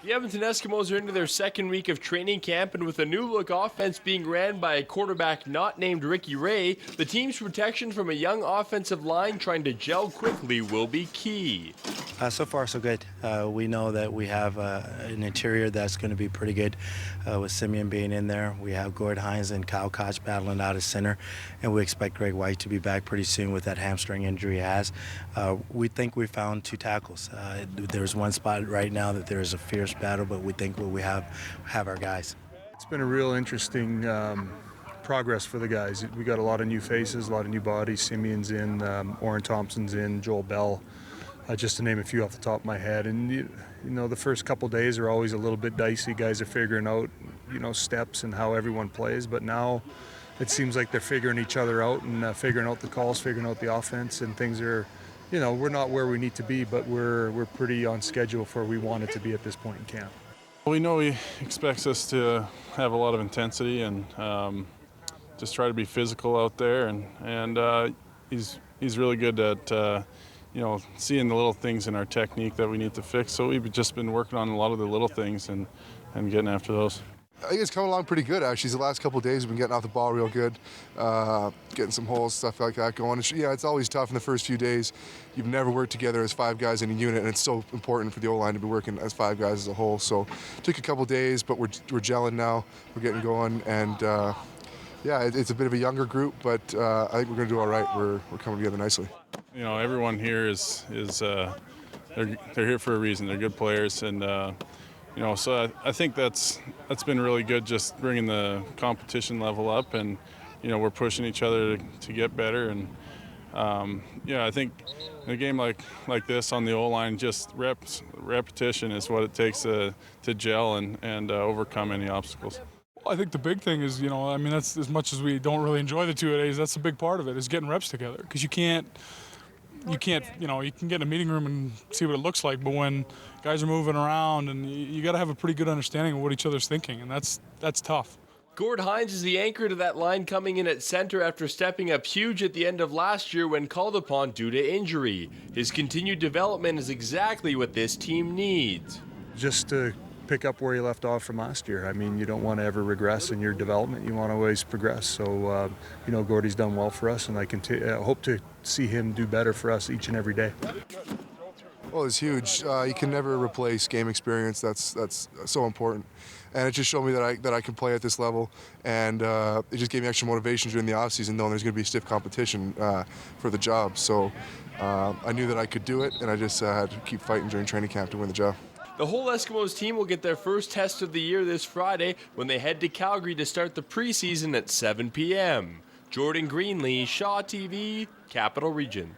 The Edmonton Eskimos are into their second week of training camp, and with a new-look offense being ran by a quarterback not named Ricky Ray, the team's protection from a young offensive line trying to gel quickly will be key. So far, so good. We know that we have an interior that's going to be pretty good with Simeon being in there. We have GORD, HINSE, and KOCH battling out at center, and we expect Greg White to be back pretty soon with that hamstring injury he has. We think we found 2 tackles. There's one spot right now that there is a fierce battle, but we think we have our guys. It's been a real interesting progress for the guys. We got a lot of new faces, a lot of new bodies. Simeon's in, Orrin Thompson's in, Joel Bell. Just to name a few off the top of my head. And you know, the first couple days are always a little bit dicey. Guys are figuring out, steps and how everyone plays. But now it seems like they're figuring each other out and figuring out the calls, figuring out the offense, and things are, we're not where we need to be, but we're pretty on schedule for where we want it to be at this point in camp. We know he expects us to have a lot of intensity and just try to be physical out there, and he's really good at seeing the little things in our technique that we need to fix. So we've just been working on a lot of the little things and getting after those. I think it's coming along pretty good, actually. The last couple of days we've been getting off the ball real good, getting some holes, stuff like that going. It's always tough in the first few days. You've never worked together as 5 guys in a unit, and it's so important for the O-line to be working as 5 guys as a whole. So it took a couple of days, but we're gelling now. We're getting going, and it's a bit of a younger group, but I think we're going to do all right. We're coming together nicely. Everyone here is they're here for a reason. They're good players, and so I think that's been really good, just bringing the competition level up, and we're pushing each other to get better. And I think in a game like this on the O-line, just repetition is what it takes to gel and overcome any obstacles. I think the big thing is, that's as much as we don't really enjoy the 2-a-days, that's a big part of it, is getting reps together. Because you can get in a meeting room and see what it looks like, but when guys are moving around, and you got to have a pretty good understanding of what each other's thinking, and that's tough. GORD HINSE is the anchor to that line, coming in at center after stepping up huge at the end of last year when called upon due to injury. His continued development is exactly what this team needs. Just to pick up where you left off from last year. I mean, you don't want to ever regress in your development. You want to always progress. So, Gordy's done well for us, and I hope to see him do better for us each and every day. Well, it's huge. You can never replace game experience. That's so important. And it just showed me that I can play at this level, and it just gave me extra motivation during the offseason, knowing there's going to be stiff competition for the job. So I knew that I could do it, and I just had to keep fighting during training camp to win the job. The whole Eskimos team will get their first test of the year this Friday when they head to Calgary to start the preseason at 7 p.m. Jordan Greenlee, Shaw TV, Capital Region.